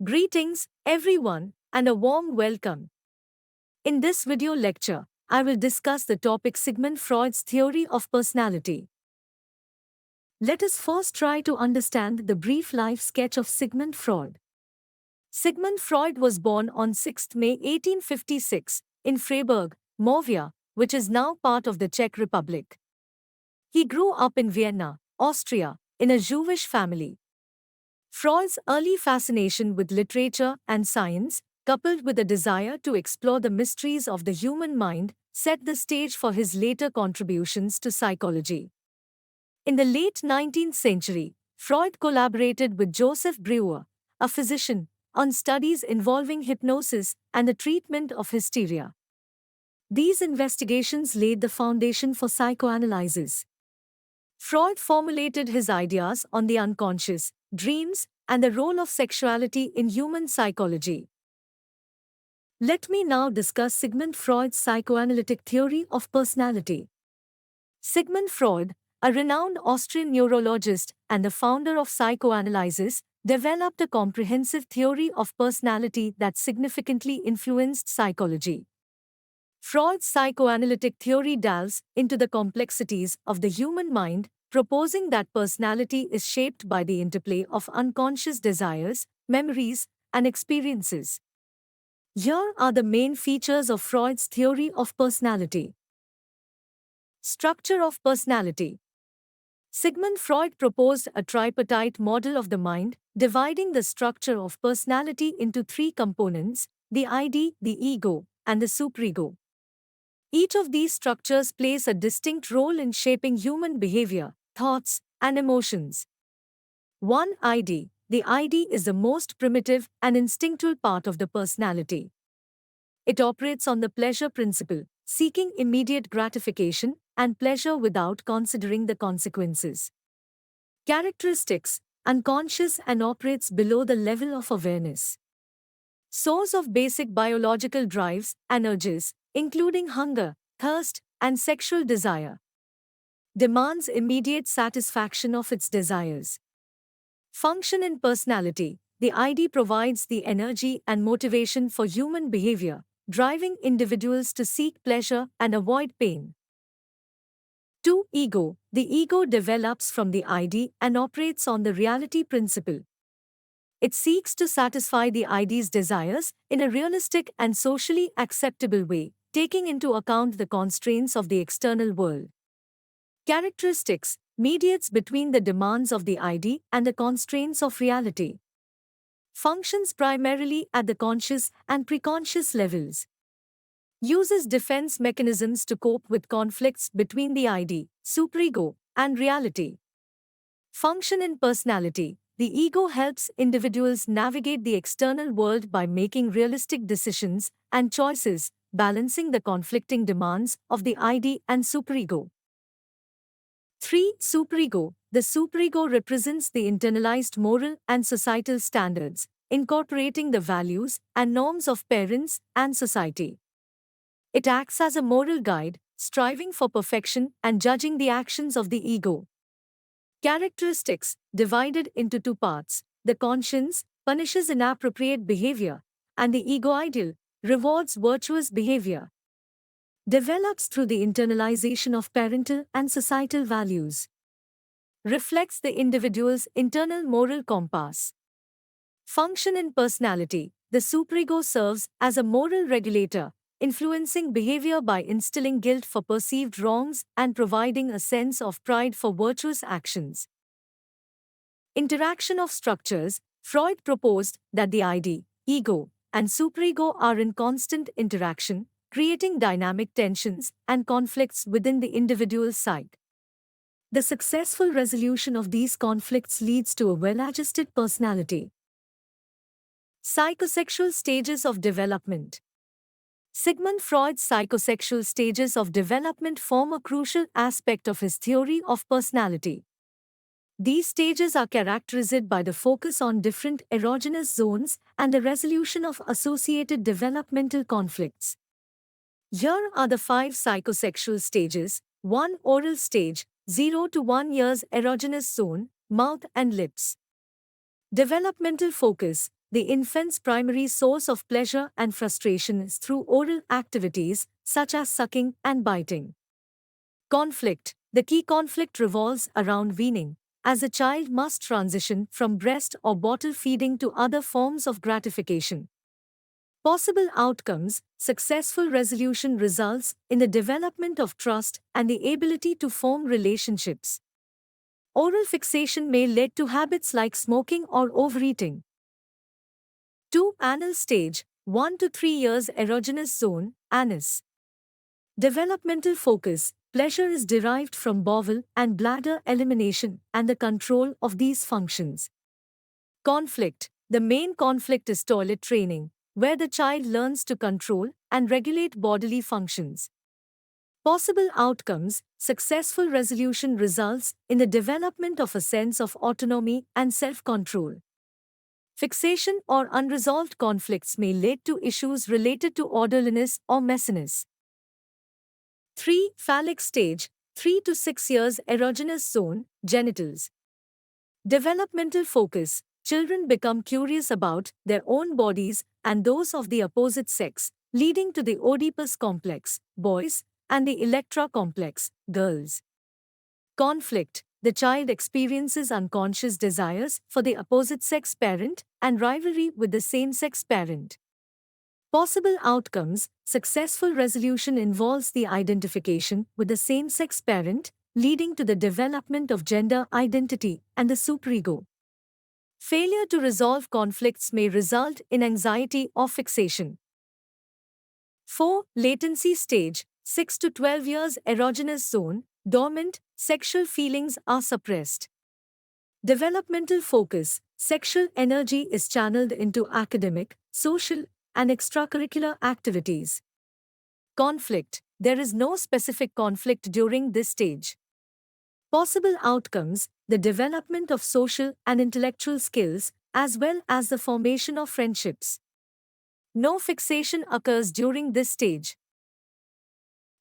Greetings, everyone, and a warm welcome. In this video lecture, I will discuss the topic Sigmund Freud's theory of personality. Let us first try to understand the brief life sketch of Sigmund Freud. Sigmund Freud was born on 6 May 1856 in Freiburg, Moravia, which is now part of the Czech Republic. He grew up in Vienna, Austria, in a Jewish family. Freud's early fascination with literature and science, coupled with a desire to explore the mysteries of the human mind, set the stage for his later contributions to psychology. In the late 19th century, Freud collaborated with Joseph Breuer, a physician, on studies involving hypnosis and the treatment of hysteria. These investigations laid the foundation for psychoanalysis. Freud formulated his ideas on the unconscious, dreams, and the role of sexuality in human psychology. Let me now discuss Sigmund Freud's psychoanalytic theory of personality. Sigmund Freud, a renowned Austrian neurologist and the founder of psychoanalysis, developed a comprehensive theory of personality that significantly influenced psychology. Freud's psychoanalytic theory delves into the complexities of the human mind, proposing that personality is shaped by the interplay of unconscious desires, memories, and experiences. Here are the main features of Freud's theory of personality. Structure of personality. Sigmund Freud proposed a tripartite model of the mind, dividing the structure of personality into three components: the ID, the ego, and the superego. Each of these structures plays a distinct role in shaping human behavior, thoughts, and emotions. 1. ID. The ID is the most primitive and instinctual part of the personality. It operates on the pleasure principle, seeking immediate gratification and pleasure without considering the consequences. Characteristics: unconscious and operates below the level of awareness. Source of basic biological drives and urges, including hunger, thirst, and sexual desire. Demands immediate satisfaction of its desires. Function in personality. The ID provides the energy and motivation for human behavior, driving individuals to seek pleasure and avoid pain. 2. Ego. The ego develops from the ID and operates on the reality principle. It seeks to satisfy the ID's desires in a realistic and socially acceptable way, taking into account the constraints of the external world. Characteristics: mediates between the demands of the ID and the constraints of reality. Functions primarily at the conscious and preconscious levels. Uses defense mechanisms to cope with conflicts between the ID, superego, and reality. Function in personality. The ego helps individuals navigate the external world by making realistic decisions and choices, balancing the conflicting demands of the ID and superego. 3. Superego. The superego represents the internalized moral and societal standards, incorporating the values and norms of parents and society. It acts as a moral guide, striving for perfection and judging the actions of the ego. Characteristics: divided into two parts. The conscience punishes inappropriate behavior, and the ego ideal rewards virtuous behavior. Develops through the internalization of parental and societal values. Reflects the individual's internal moral compass. Function in personality. The superego serves as a moral regulator, influencing behavior by instilling guilt for perceived wrongs and providing a sense of pride for virtuous actions. Interaction of structures. Freud proposed that the ID, ego, and superego are in constant interaction, creating dynamic tensions and conflicts within the individual's psyche. The successful resolution of these conflicts leads to a well-adjusted personality. Psychosexual stages of development. Sigmund Freud's psychosexual stages of development form a crucial aspect of his theory of personality. These stages are characterized by the focus on different erogenous zones and the resolution of associated developmental conflicts. Here are the 5 psychosexual stages. 1. Oral stage, 0 to 1 years erogenous zone, mouth and lips. Developmental focus, the infant's primary source of pleasure and frustration is through oral activities, such as sucking and biting. Conflict. The key conflict revolves around weaning, as a child must transition from breast or bottle feeding to other forms of gratification. Possible outcomes. Successful resolution results in the development of trust and the ability to form relationships. Oral fixation may lead to habits like smoking or overeating. 2. Anal stage, 1 to 3 years erogenous zone, anus. Developmental focus. Pleasure is derived from bowel and bladder elimination and the control of these functions. Conflict. The main conflict is toilet training, where the child learns to control and regulate bodily functions. Possible outcomes. Successful resolution results in the development of a sense of autonomy and self-control. Fixation or unresolved conflicts may lead to issues related to orderliness or messiness. 3. Phallic stage, 3 to 6 years erogenous zone, genitals. Developmental focus. Children become curious about their own bodies and those of the opposite sex, leading to the Oedipus complex, boys, and the Electra complex, girls. Conflict. The child experiences unconscious desires for the opposite sex parent and rivalry with the same-sex parent. Possible outcomes. Successful resolution involves the identification with the same-sex parent, leading to the development of gender identity and the superego. Failure to resolve conflicts may result in anxiety or fixation. 4. Latency stage, 6 to 12 years erogenous zone, dormant, sexual feelings are suppressed. Developmental focus. Sexual energy is channeled into academic, social, and extracurricular activities. Conflict. There is no specific conflict during this stage. Possible outcomes. The development of social and intellectual skills, as well as the formation of friendships. No fixation occurs during this stage.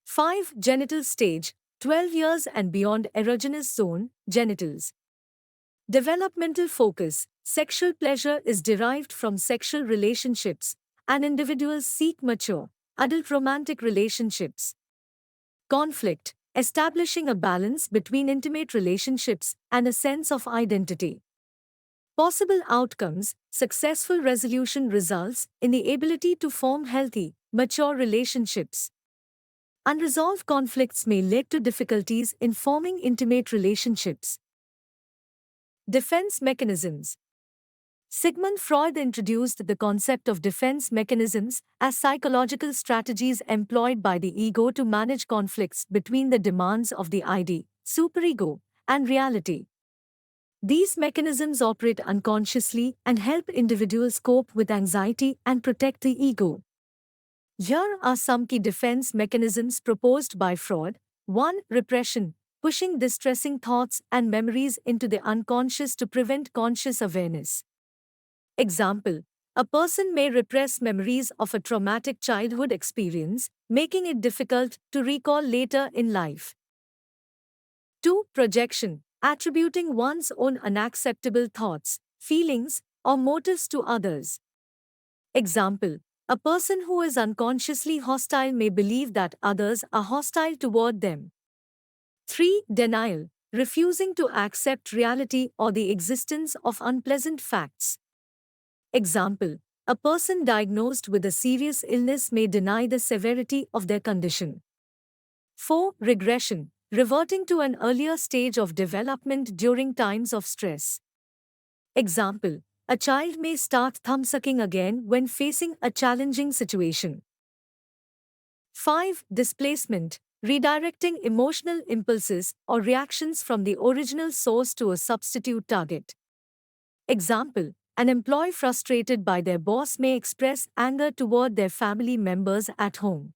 5. Genital stage, 12 years and beyond erogenous zone, genitals. Developmental focus. Sexual pleasure is derived from sexual relationships, and individuals seek mature, adult romantic relationships. Conflict. Establishing a balance between intimate relationships and a sense of identity. Possible outcomes. Successful resolution results in the ability to form healthy, mature relationships. Unresolved conflicts may lead to difficulties in forming intimate relationships. Defense mechanisms. Sigmund Freud introduced the concept of defense mechanisms as psychological strategies employed by the ego to manage conflicts between the demands of the ID, superego, and reality. These mechanisms operate unconsciously and help individuals cope with anxiety and protect the ego. Here are some key defense mechanisms proposed by Freud. 1. Repression, pushing distressing thoughts and memories into the unconscious to prevent conscious awareness. Example: a person may repress memories of a traumatic childhood experience, making it difficult to recall later in life. 2. Projection, attributing one's own unacceptable thoughts, feelings, or motives to others. Example: a person who is unconsciously hostile may believe that others are hostile toward them. 3. Denial, refusing to accept reality or the existence of unpleasant facts. Example: a person diagnosed with a serious illness may deny the severity of their condition. 4. Regression, reverting to an earlier stage of development during times of stress. Example: a child may start thumbsucking again when facing a challenging situation. 5. Displacement, redirecting emotional impulses or reactions from the original source to a substitute target. Example: an employee frustrated by their boss may express anger toward their family members at home.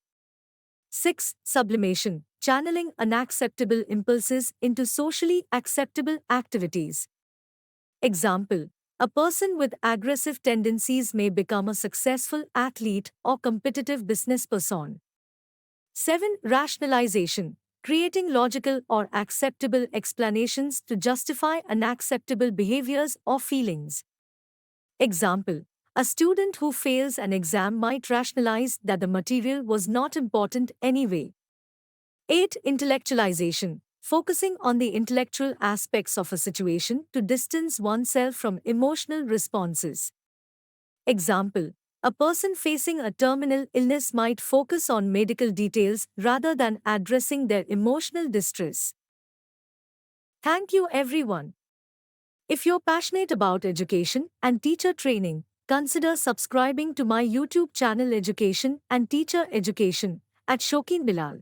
6. Sublimation, channeling unacceptable impulses into socially acceptable activities. Example: a person with aggressive tendencies may become a successful athlete or competitive business person. 7. Rationalization, creating logical or acceptable explanations to justify unacceptable behaviors or feelings. Example: A student who fails an exam might rationalize that the material was not important anyway. 8. Intellectualization. Focusing on the intellectual aspects of a situation to distance oneself from emotional responses. Example: a person facing a terminal illness might focus on medical details rather than addressing their emotional distress. Thank you, everyone. If you're passionate about education and teacher training, consider subscribing to my YouTube channel Education and Teacher Education at Shokeen Bilal.